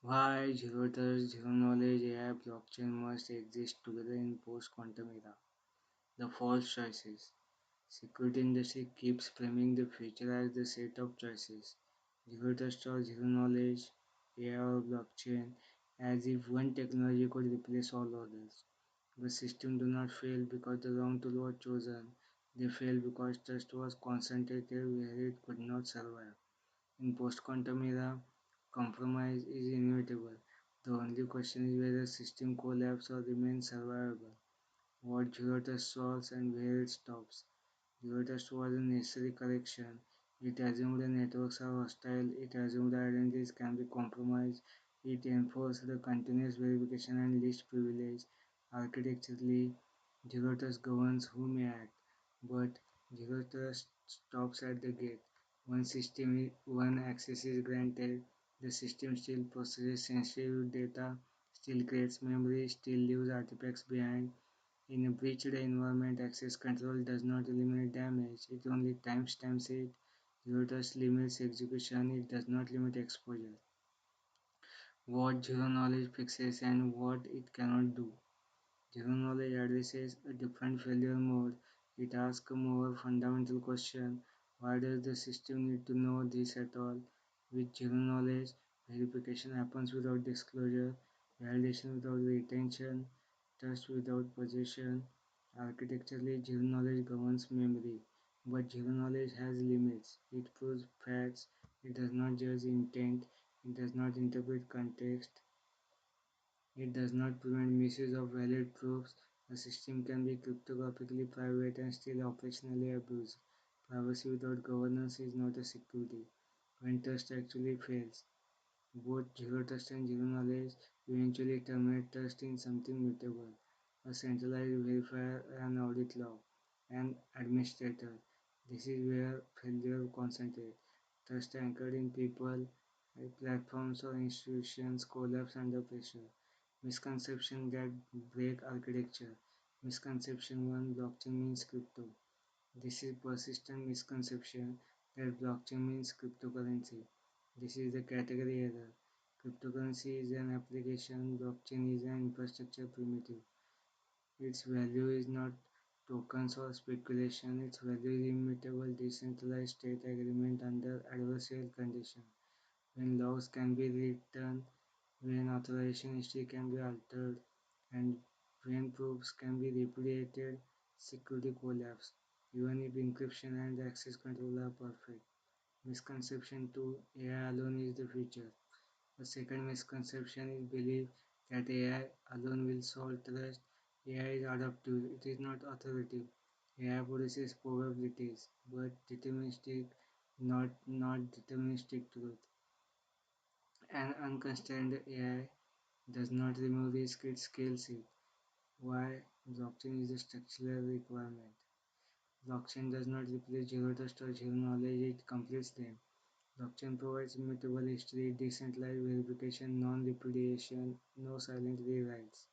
Why zero trust, zero knowledge AI blockchain must exist together in post-quantum era. The false choices. Security industry keeps framing the future as the set of choices. Zero trust or zero knowledge, AI or blockchain, as if one technology could replace all others. But systems do not fail because the wrong tool was chosen. They fail because trust was concentrated where it could not survive. In post-quantum era, compromise is inevitable. The only question is whether system collapse or remains survivable. What zero trust solves and where it stops. Zero trust was a necessary correction. It assumed the networks are hostile, it assumed the identities can be compromised, it enforced the continuous verification and least privilege. Architecturally, zero trust governs who may act, but zero trust stops at the gate. One access is granted, the system still processes sensitive data, still creates memory, still leaves artifacts behind. In a breached environment, access control does not eliminate damage, it only timestamps it. Zero trust limits execution, it does not limit exposure. What zero knowledge fixes and what it cannot do. Zero knowledge addresses a different failure mode. It asks a more fundamental question: why does the system need to know this at all? With zero knowledge, verification happens without disclosure, validation without retention, trust without possession. Architecturally, zero knowledge governs memory, but zero knowledge has limits. It proves facts, it does not judge intent, it does not interpret context, it does not prevent misuse of valid proofs. A system can be cryptographically private and still operationally abused. Privacy without governance is not a security. When trust actually fails, both zero trust and zero knowledge eventually terminate trust in something mutable. A centralized verifier, an audit log, an administrator. This is where failure concentrates. Trust anchored in people, platforms or institutions collapse under pressure. Misconception that break architecture. Misconception 1: blockchain means crypto. This is persistent misconception that blockchain means cryptocurrency. This is the category error. Cryptocurrency is an application, blockchain is an infrastructure primitive. Its value is not tokens or speculation, its value is immutable decentralized state agreement under adversarial conditions. When laws can be written, when authorization history can be altered, and when proofs can be repudiated, security collapse, even if encryption and access control are perfect. Misconception 2: AI alone is the future. The second misconception is belief that AI alone will solve trust. AI is adaptive, it is not authoritative. AI produces probabilities, but deterministic, not deterministic truth. An unconstrained AI does not remove risk, it scales it. Why? Blockchain is a structural requirement. Blockchain does not replace zero trust or zero knowledge, it completes them. Blockchain provides immutable history, decentralized verification, non-repudiation, no silent rewrites.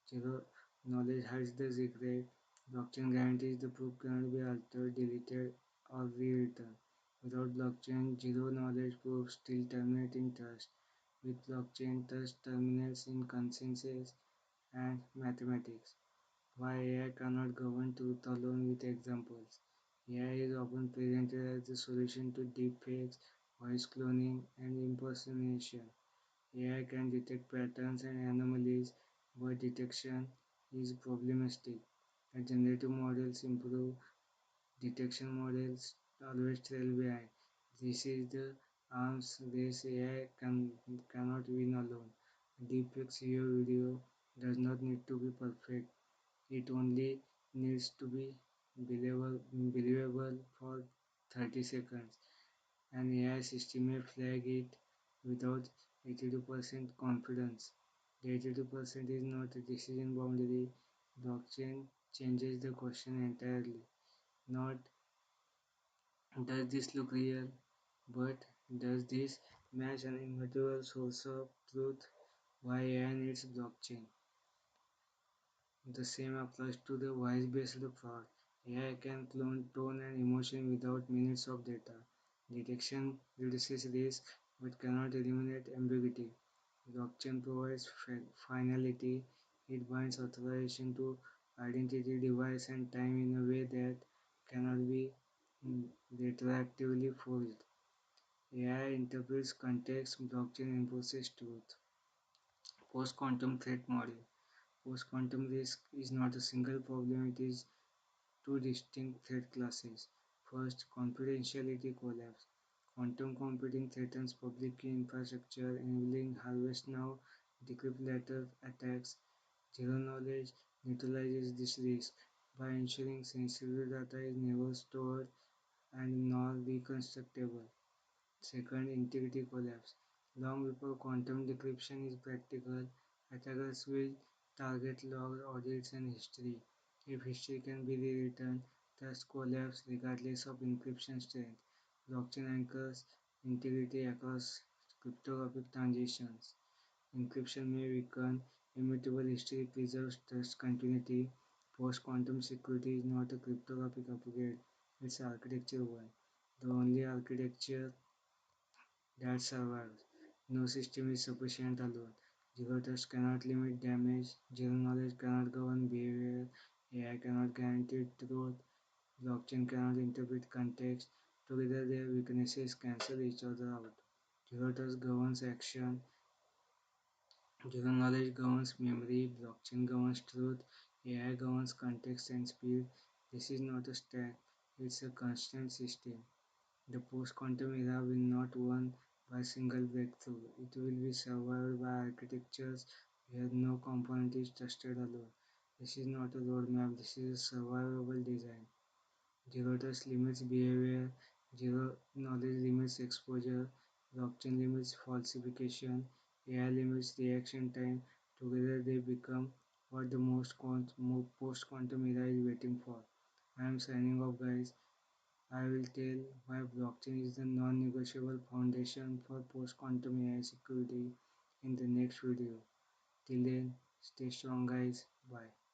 Zero knowledge hides the secret. Blockchain guarantees the proof cannot be altered, deleted, or rewritten. Without blockchain, zero knowledge proofs still terminate in trust. With blockchain, trust terminates in consensus and mathematics. Why AI cannot govern truth alone with examples. AI is often presented as the solution to deepfakes, voice cloning, and impersonation. AI can detect patterns and anomalies, but detection is problematic. As generative models improve, detection models always trail behind. This is the arms race cannot win alone. Deepfakes video does not need to be perfect. It only needs to be believable for 30 seconds. An AI system may flag it without 82% confidence. The 82% is not a decision boundary. Blockchain changes the question entirely. Not does this look real, but does this match an immutable source of truth? Why AI needs blockchain? The same applies to the voice-based fraud. AI can clone tone and emotion without minutes of data. Detection reduces risk but cannot eliminate ambiguity. Blockchain provides finality. It binds authorization to identity, device, and time in a way that cannot be retroactively forced. AI interprets context, blockchain enforces truth. Post-quantum threat model. Post-quantum risk is not a single problem, it is two distinct threat classes. First, confidentiality collapse. Quantum computing threatens public key infrastructure, enabling harvest now, decrypt later attacks. Zero knowledge neutralizes this risk by ensuring sensitive data is never stored and nor reconstructible. Second, integrity collapse. Long before quantum decryption is practical, attackers will target logs, audits, and history. If history can be rewritten, trust collapse regardless of encryption strength. Blockchain anchors integrity across cryptographic transactions. Encryption may weaken, immutable history preserves trust continuity. Post quantum security is not a cryptographic upgrade, it's an architecture one. The only architecture that survives. No system is sufficient alone. Zero trust cannot limit damage. Zero knowledge cannot govern behavior. AI cannot guarantee truth. Blockchain cannot interpret context. Together, their weaknesses cancel each other out. Zero trust governs action. Zero knowledge governs memory. Blockchain governs truth. AI governs context and speed. This is not a stack, it's a constant system. The post-quantum era will not won by a single breakthrough. It will be survived by architectures where no component is trusted alone. This is not a roadmap, this is a survivable design. Zero trust limits behavior, zero knowledge limits exposure, blockchain limits falsification, AI limits reaction time. Together they become what the post-quantum era is waiting for. I am signing off, guys. I will tell why blockchain is the non-negotiable foundation for post-quantum AI security in the next video. Till then, stay strong guys. Bye.